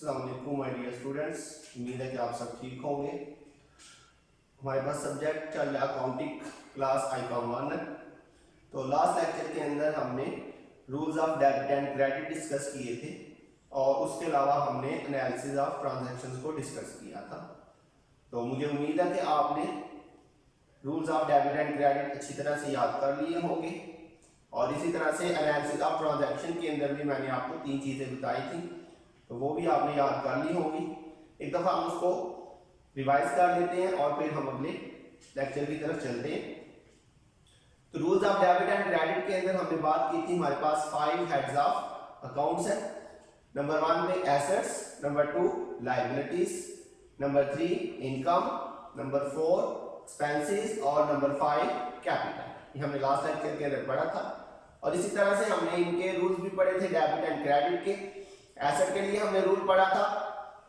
अस्सलाम वालेकुम my dear students, उम्मीद है कि आप सब ठीक होंगे। हमारे पास सब्जेक्ट चल रहा अकाउंटिंग क्लास आईकॉम 1 है। तो लास्ट लेक्चर के अंदर हमने rules of debit and credit discuss किए थे और उसके अलावा हमने एनालिसिस ऑफ ट्रांजैक्शंस को डिस्कस किया था। तो मुझे उम्मीद है कि आपने rules of debit and credit अच्छी तरह से याद कर लिए होंगे और इसी तरह से एनालिसिस ऑफ ट्रांजैक्शन के अंदर भी मैंने आपको 3 चीज़ें बताई थी, तो वो भी आपने याद कर ली होंगी। एक दफ़ा हम उसको रिवाइज कर लेते हैं और फिर हम अगले लेक्चर की तरफ चलते हैं। तो rules of debit and credit के अंदर हमने बात की थी, हमारे पास 5 हेड्स ऑफ अकाउंट्स है। नंबर 1 में assets, number 2 liabilities, number 3 income, number 4 expenses और नंबर 5 कैपिटल। ये हमने लास्ट लेक्चर के अंदर पढ़ा था और इसी तरह से हमने इनके रूल्स भी पढ़े थे डेबिट एंड क्रेडिट के। एसेट के लिए हमने रूल पढ़ा था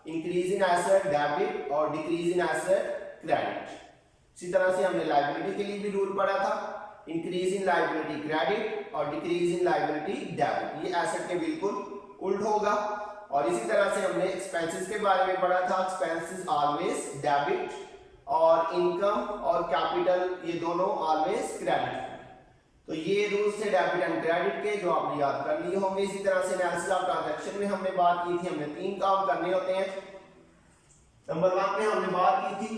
इंक्रीज इन एसेट डेबिट और डिक्रीज इन एसेट क्रेडिट। इसी तरह से हमने लायबिलिटी के लिए भी रूल पढ़ा था इंक्रीज इन लायबिलिटी क्रेडिट और डिक्रीज इन लायबिलिटी डेबिट। ये एसेट के बिल्कुल उल्ट होगा। और इसी तरह से हमने एक्सपेंसेस के बारे में पढ़ा था एक्सपेंसेस ऑलवेज डेबिट और इनकम और कैपिटल ये दोनों ऑलवेज क्रेडिट। तो ये रूल्स थे डेबिट एंड क्रेडिट के जो आपने याद कर लिए होंगे। इसी तरह से एनालिसिस ऑफ ट्रांजैक्शन में हमने बात की थी, हमने 3 काम करने होते हैं। नंबर 1 में हमने बात की थी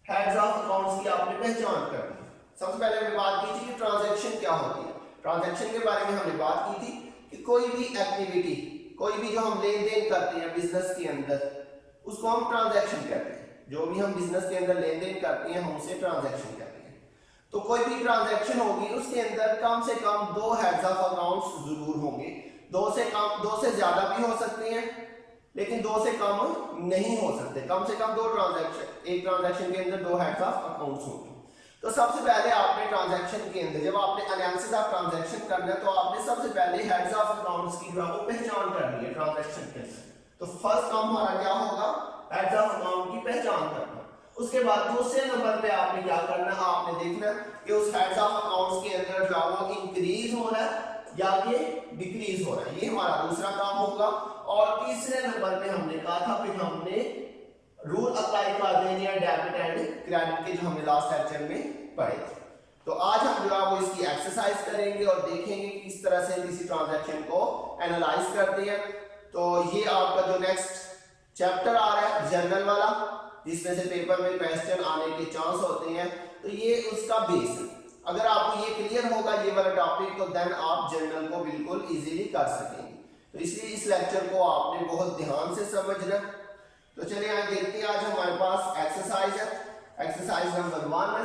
हेड्स ऑफ अकाउंट्स की आपने पहचान करनी है। सबसे पहले हमने बात की थी कि ट्रांजैक्शन क्या होती है। ट्रांजैक्शन के बारे में हमने बात की थी कि कोई भी एक्टिविटी, कोई भी जो हम लेन देन करते हैं बिजनेस के अंदर, उसको हम ट्रांजैक्शन कहते हैं। जो भी हम बिजनेस के अंदर लेन देन करते हैं हम उसे ट्रांजैक्शन कहते हैं। तो कोई भी ट्रांजैक्शन होगी उसके अंदर कम से कम 2 हेड्स ऑफ अकाउंट्स जरूर होंगे। 2 से ज्यादा भी हो सकते हैं लेकिन 2 से कम नहीं हो सकते। कम से कम 2 ट्रांजैक्शन, एक ट्रांजैक्शन के अंदर 2 हेड्स ऑफ अकाउंट्स होंगे। तो सबसे पहले आपने ट्रांजैक्शन के अंदर जब आपने एनालिसिस ऑफ ट्रांजैक्शन करना है तो आपने सबसे पहले हेड्स ऑफ अकाउंट्स की जो है वो पहचान करनी है ट्रांजैक्शन के अंदर। तो फर्स्ट काम हमारा क्या होगा, हेड्स ऑफ अकाउंट की पहचान करना। उसके बाद दूसरे नंबर पे आपने क्या करना है, आपने देखना कि उस हेड्स ऑफ अकाउंट्स के अंदर जो है वो इंक्रीज हो रहा है या ये डिक्रीज हो रहा है, ये हमारा दूसरा काम होगा। और तीसरे नंबर पे हमने कहा था फिर हमने रूल अप्लाई कर देने हैं डेबिट एंड क्रेडिट के जो हमने लास्ट लेक्चर में पढ़े थे। तो आज हम जो है वो इसकी एक्सरसाइज करेंगे और देखेंगे कि किस तरह से किसी ट्रांजैक्शन को एनालाइज करते हैं। तो ये आपका जो नेक्स्ट चैप्टर आ रहा है जर्नल वाला, जिसमें से पेपर में क्वेश्चन आने के चांस होते हैं, तो ये उसका बेस है। अगर आपको ये क्लियर होगा ये वाला टॉपिक तो देन आप जर्नल को बिल्कुल इजीली कर सकेंगे। तो इसलिए इस लेक्चर को आपने बहुत ध्यान से समझना। तो चलिए आज देखते हैं, आज हमारे पास एक्सरसाइज है, एक्सरसाइज नंबर 1 है।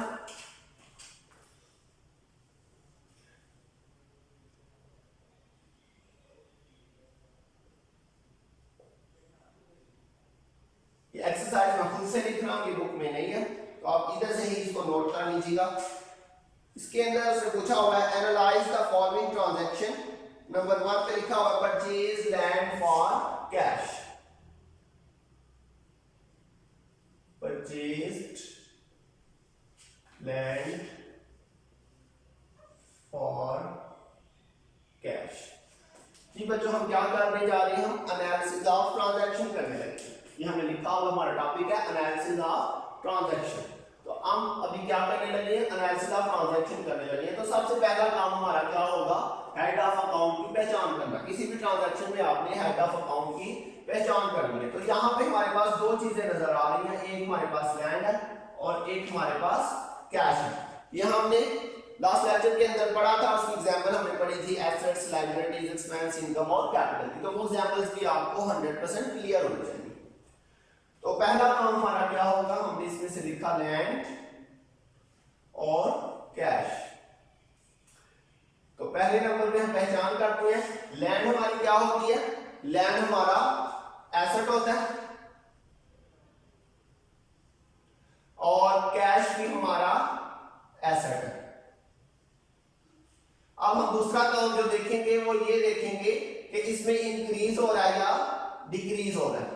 एक्सरसाइज मैं खुद से लिख रहा हूं, ये बुक में नहीं है, तो आप इधर से ही इसको नोट कर लीजिएगा। इसके अंदर उसने पूछा हुआ है analyse the following transaction. Number 1 पे लिखा हुआ है purchase land for cash. Purchased land for cash. जी बच्चों हम क्या करने जा रहे हैं, हम एनालिसिस ऑफ ट्रांजैक्शन करने लगे। ये हमने लिखा हुआ हमारा टॉपिक है एनालिसिस ऑफ ट्रांजैक्शन। तो हम अभी क्या करने लगे हैं, एनालिसिस ऑफ ट्रांजैक्शन करने लगे हैं। तो सबसे पहला काम हमारा क्या होगा, हेड ऑफ अकाउंट की पहचान करना। किसी भी ट्रांजैक्शन में आपने हेड ऑफ अकाउंट की पहचान करनी है। तो यहाँ पे हमारे पास 2 चीजें नजर आ रही हैं, एक हमारे पास लैंड है और एक हमारे पास कैश है। ये हमने लास्ट लेक्चर के अंदर पढ़ा था, उसकी एग्जांपल हमने पढ़ी थी एसेट्स, लायबिलिटीज, एक्सपेंस, इनकम और कैपिटल की। तो वो एग्जांपल्स भी आपको 100% क्लियर होनी चाहिए। तो पहला काम हमारा क्या होगा, हमने इसमें से लिखा लैंड और कैश। तो पहले नंबर पे हम पहचान करते हैं लैंड हमारी क्या होती है, लैंड हमारा एसेट होता है और कैश भी हमारा एसेट है। अब हम दूसरा काम जो देखेंगे वो ये देखेंगे कि इसमें इंक्रीज हो रहा है या डिक्रीज हो रहा है।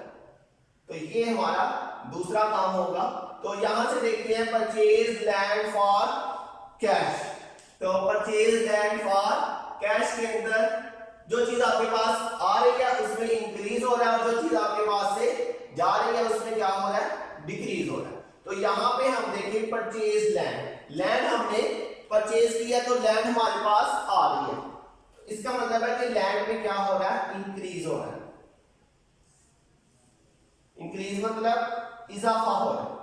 तो ये हमारा दूसरा काम होगा। तो यहां से देखते हैं परचेज लैंड फॉर कैश। तो परचेज लैंड फॉर कैश के अंदर जो चीज आपके पास आ रही है उसमें इंक्रीज हो रहा है और जो चीज आपके पास से जा रही है उसमें क्या हो रहा है, डिक्रीज हो रहा है। तो यहाँ पे हम देखें परचेज लैंड, लैंड हमने परचेज किया तो लैंड हमारे पास आ रही है, इसका मतलब है कि लैंड में क्या हो रहा है, इंक्रीज हो रहा है। इंक्रीज मतलब इजाफा हो रहा है।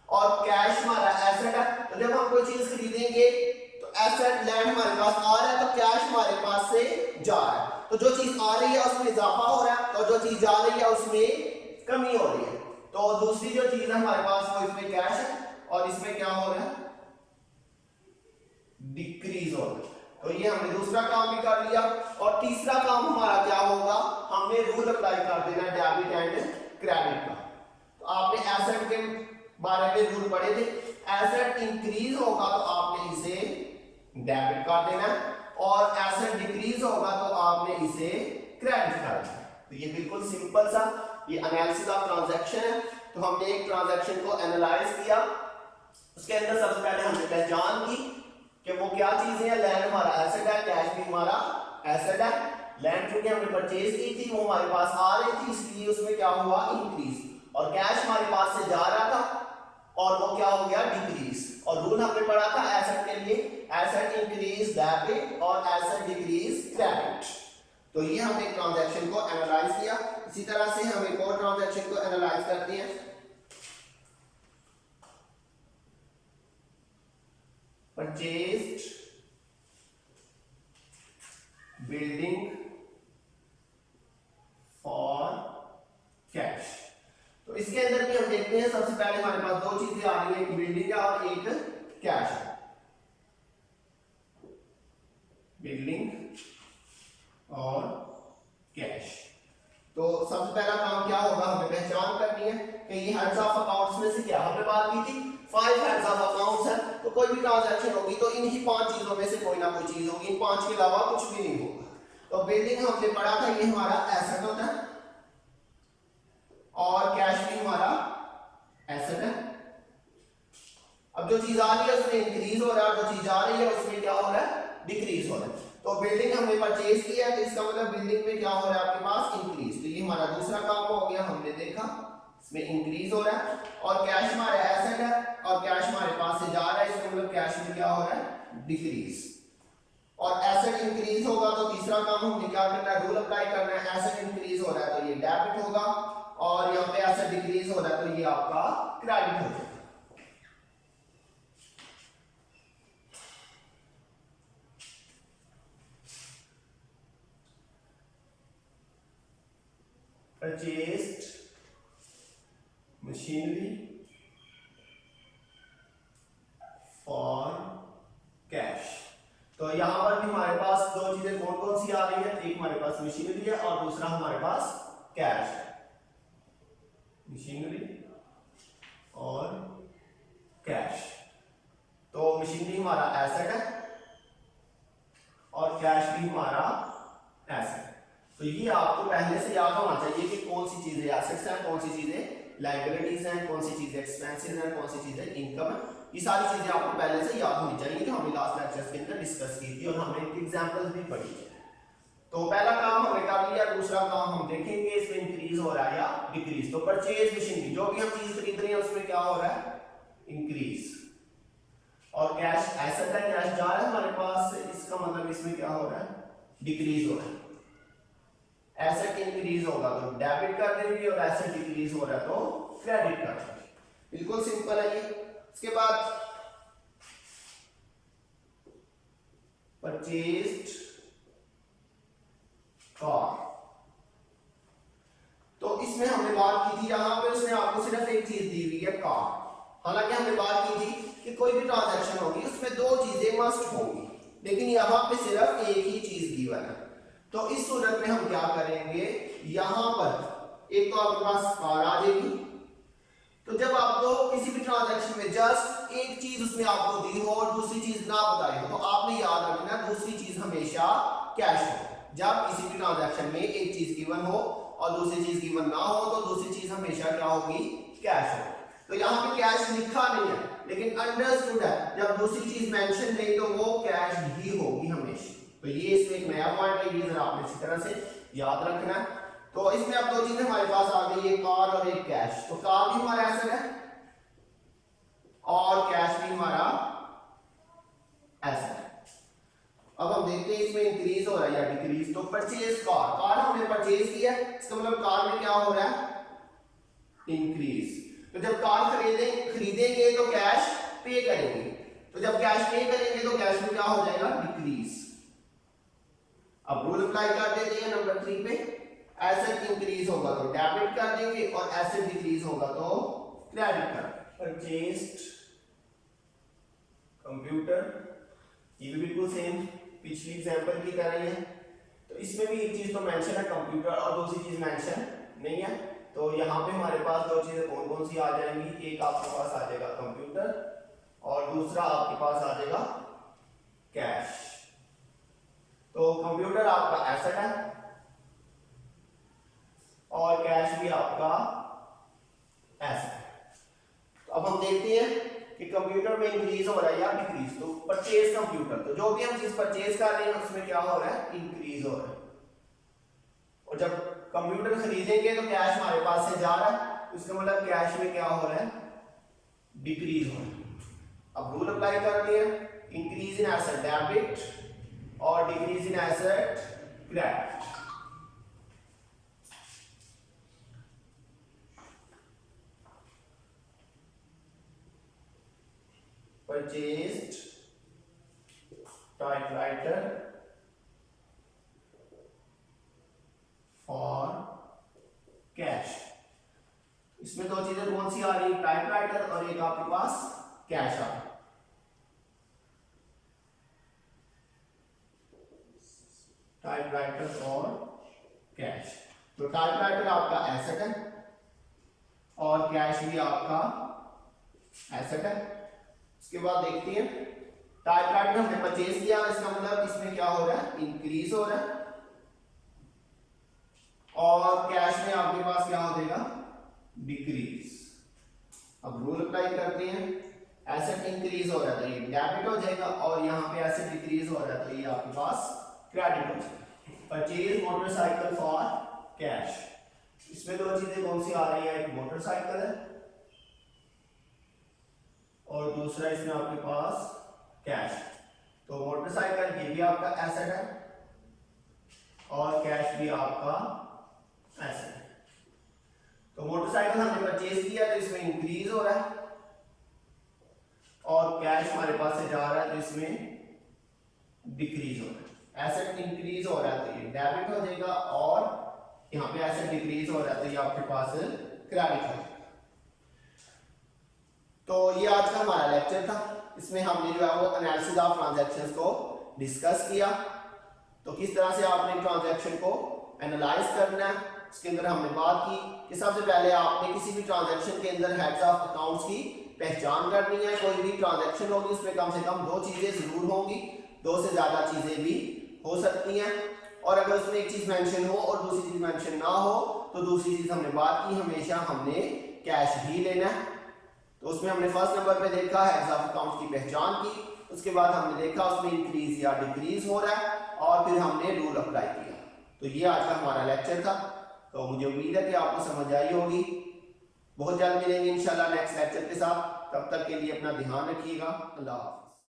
और कैश हमारा एसेट है, तो जब हम कोई चीज खरीदेंगे तो एसेट लैंड हमारे पास आ रहा है तो कैश हमारे पास से जा रहा है। तो जो चीज आ रही है उसमें इजाफा हो रहा है और जो चीज जा रही है उसमें कमी हो रही है। तो दूसरी जो चीज है हमारे पास वो इसमें कैश है और इसमें क्या हो रहा है, डिक्रीज हो रहा है। तो ये हमने दूसरा काम भी कर लिया। और तीसरा काम हमारा क्या होगा, हमने रूल अप्लाई कर देना डेबिट एंड क्रेडिट का। तो आपने एसेट के बारे में रूल पढ़े थे, एसेट इंक्रीज होगा तो आपने इसे डेबिट कर देना और एसेट डिक्रीज होगा तो आपने इसे क्रेडिट कर देना। तो ये बिल्कुल सिंपल सा ये एनालिसिस ऑफ ट्रांजैक्शन है। तो हमने एक ट्रांजैक्शन को एनालाइज किया, उसके अंदर सबसे पहले हमने पहचान की कि वो क्या चीजें हैं। लैंड हमारा एसेट है, कैश भी हमारा एसेट है। लैंड क्योंकि हमने परचेज की थी वो हमारे पास आ रही थी इसलिए उसमें क्या हुआ, इंक्रीज। और कैश हमारे पास से जा रहा था और वो क्या हो गया, डिक्रीज। और रूल हमने पढ़ा था एसेट के लिए, एसेट इंक्रीज डेबिट और एसेट डिक्रीज क्रेडिट। तो ये हमने एक ट्रांजैक्शन को एनालाइज किया। इसी तरह से हम एक और ट्रांजैक्शन को एनालाइज करते हैं। Purchased building for cash. तो इसके अंदर भी हम देखते हैं, सबसे पहले हमारे पास दो चीजें आ रही है, एक बिल्डिंग है और एक कैश है। बिल्डिंग और कैश। तो सबसे पहला काम क्या होगा, हमें पहचान करनी है कि ये हेड्स ऑफ अकाउंट्स में से क्या, हमने बात की थी 5 हेड्स ऑफ अकाउंट्स है। तो कोई भी ट्रांजैक्शन होगी तो इन्हीं 5 चीजों में से कोई ना कोई चीज होगी, इन 5 के अलावा कुछ भी नहीं होगा। तो बिल्डिंग हमने पढ़ा था ये हमारा एसेट होता है और कैश भी हमारा एसेट है। अब जो चीज आ रही है उसमें इंक्रीज हो रहा है और जो चीज जा रही है उसमें क्या हो रहा है, डिक्रीज हो रहा है। तो बिल्डिंग हमने परचेज किया है तो इसका मतलब बिल्डिंग में क्या हो रहा है आपके पास, इंक्रीज। तो ये हमारा दूसरा काम हो गया, हमने देखा इसमें इंक्रीज हो रहा है। और कैश हमारा एसेट है और कैश हमारे पास से जा रहा है, इसका मतलब कैश में क्या हो रहा है, डिक्रीज। और एसेट इंक्रीज होगा तो तीसरा काम हमने क्या करना है, रूल अप्लाई करना है। एसेट इंक्रीज हो रहा है तो ये डेबिट होगा और यहाँ पे एसेट डिक्रीज हो रहा है तो ये आपका क्रेडिट हो जाएगा। Purchased machinery for cash। तो यहां पर भी हमारे पास दो चीजें कौन कौन सी आ रही है, एक हमारे पास मशीनरी है और दूसरा हमारे पास कैश है। मशीनरी और कैश। तो मशीनरी हमारा एसेट है और कैश भी हमारा एसेट है। तो ये आपको पहले से याद होना चाहिए कि कौन सी चीजें एसेट्स हैं, कौन सी चीजें लायबिलिटीज हैं, कौन सी चीजें एक्सपेंसेस हैं, कौन सी चीजें इनकम है। ये सारी चीजें आपको पहले से याद होनी चाहिए जो हमने लास्ट लेक्चर्स के अंदर डिस्कस की थी और हमने इनकी एग्जांपल्स भी पढ़ी है। तो पहला काम हमने कर लिया, दूसरा काम हम देखेंगे इसमें इंक्रीज हो रहा है या डिक्रीज। तो परचेज मशीनरी, जो भी हम चीज खरीद रहे हैं उसमें क्या हो रहा है, इंक्रीज। और कैश एसेट है, कैश जा रहा है हमारे पास से, इसका मतलब इसमें क्या हो रहा है, डिक्रीज हो रहा है। एसेट इंक्रीज होगा तो डेबिट कर देंगे और एसेट डिक्रीज हो रहा है तो क्रेडिट कर देंगे। बिल्कुल सिंपल है ये। इसके बाद परचेज्ड कार। तो इसमें हमने बात की थी, यहां पे उसने आपको सिर्फ एक चीज दी हुई है, कार। हालांकि हमने बात की थी कि कोई भी ट्रांजैक्शन होगी उसमें दो चीजें मस्ट होंगी, लेकिन यहां पे सिर्फ एक ही चीज गिवन है। तो इस सूरत में हम क्या करेंगे, यहां पर एक तो आपके पास कार आ जाएगी। तो जब आपको किसी भी ट्रांजैक्शन में जस्ट एक चीज उसमें आपको दी हो और दूसरी चीज ना बताई हो तो आपने याद रखना दूसरी चीज हमेशा कैश हो। जब किसी भी ट्रांजैक्शन में एक चीज गिवन हो और दूसरी चीज गिवन ना हो तो दूसरी चीज हमेशा क्या होगी, कैश हो। तो यहाँ पे कैश लिखा नहीं है लेकिन अंडरस्टूड है, जब दूसरी चीज मेंशन नहीं तो वो कैश ही होगी हमेशा। तो ये इसमें एक नया पॉइंट है, ये जरा आपने इसी तरह से याद रखना है। तो इसमें अब दो चीजें हमारे पास आ गई, एक कार और एक कैश। तो कार भी हमारा एसेट है और कैश भी हमारा एसेट है। अब हम देखते हैं इसमें इंक्रीज हो रहा है या डिक्रीज। तो परचेज कार, कार हमने परचेज किया, इसका मतलब कार में क्या हो रहा है, इंक्रीज। तो जब कार खरीदेंगे तो कैश पे करेंगे, तो जब कैश पे करेंगे तो कैश में क्या हो जाएगा, डिक्रीज। अब रूल अप्लाई कर देते हैं नंबर 3 पे, एसेट इंक्रीज होगा तो डेबिट कर देंगे और एसेट डिक्रीज होगा तो क्रेडिट कर। परचेज्ड कंप्यूटर, ये भी बिल्कुल सेम पिछली एग्जांपल की तरह ही है। तो इसमें भी एक चीज तो मेंशन है कंप्यूटर और दूसरी चीज मेंशन नहीं है। तो यहाँ पे हमारे पास दो चीजें कौन कौन सी आ जाएंगी, एक आपके पास आ जाएगा कंप्यूटर और दूसरा आपके पास आ जाएगा कैश। तो कंप्यूटर आपका एसेट है और कैश भी आपका एसेट है। तो अब हम देखते हैं कि कंप्यूटर में इंक्रीज हो रहा है या डिक्रीज। तो परचेज कंप्यूटर, तो जो भी हम चीज परचेज कर रहे हैं उसमें क्या हो रहा है, इंक्रीज हो रहा है। और जब कंप्यूटर खरीदेंगे तो कैश हमारे पास से जा रहा है, इसका मतलब कैश में क्या हो रहा है, डिक्रीज हो रहा है। अब रूल अप्लाई करते हैं, इंक्रीज इन एसेट डेबिट और decrease in asset credit. Purchased typewriter for cash। इसमें दो चीजें कौन सी आ रही है, टाइपराइटर और एक आपके पास कैश आ रहा है। टाइपराइटर और कैश। तो टाइपराइटर आपका एसेट है और कैश भी आपका एसेट है। इसके बाद देखते हैं, टाइपराइटर हमने परचेज किया, इसका मतलब इसमें क्या हो रहा है, इंक्रीज हो रहा है। और कैश में आपके पास क्या हो जाएगा, डिक्रीज। अब रूल अप्लाई करते हैं, एसेट इंक्रीज हो रहा है तो ये डेबिट हो जाएगा और यहाँ पे एसेट डिक्रीज हो रहा है तो ये आपके पास क्रेडिट हो जाएगा। Purchase motorcycle for cash. इसमें दो चीजें कौन सी आ रही है, एक मोटरसाइकिल है और दूसरा इसमें आपके पास कैश। तो मोटरसाइकिल ये भी आपका एसेट है और कैश भी आपका एसेट है। तो मोटरसाइकिल हमने परचेज किया तो इसमें इंक्रीज हो रहा है और कैश हमारे पास से जा रहा है तो इसमें डिक्रीज हो रहा है। एसेट इंक्रीज हो रहा है तो ये डेबिट हो जाएगा और यहाँ पे एसेट डिक्रीज हो रहा है तो ये आपके पास क्रेडिट हो जाएगा। तो ये आज का हमारा लेक्चर था, इसमें हमने जो है वो एनालिसिस ऑफ ट्रांजैक्शंस को डिस्कस किया। तो किस तरह से आपने ट्रांजैक्शन को एनालाइज करना है, इसके अंदर हमने बात की कि सबसे पहले आपने किसी भी ट्रांजैक्शन के अंदर हेड्स ऑफ अकाउंट्स की पहचान करनी है। कोई भी ट्रांजैक्शन होगी उसमें कम से कम दो चीजें जरूर होंगी, दो से ज्यादा चीजें भी हो सकती हैं। और अगर उसमें एक चीज मेंशन हो और दूसरी चीज मेंशन ना हो तो दूसरी चीज हमने बात की, हमेशा हमने कैश ही लेना है। तो उसमें हमने फर्स्ट नंबर पे देखा हेड्स ऑफ अकाउंट्स की पहचान की, उसके बाद हमने देखा उसमें इंक्रीज या डिक्रीज हो रहा है और फिर हमने रूल अप्लाई किया। तो ये आज का हमारा लेक्चर था। तो मुझे उम्मीद है कि आपको समझ आई होगी। बहुत जल्द मिलेंगे इंशाल्लाह नेक्स्ट लेक्चर के साथ, तब तक के लिए अपना ध्यान रखिएगा। अल्लाह हाफ़िज़।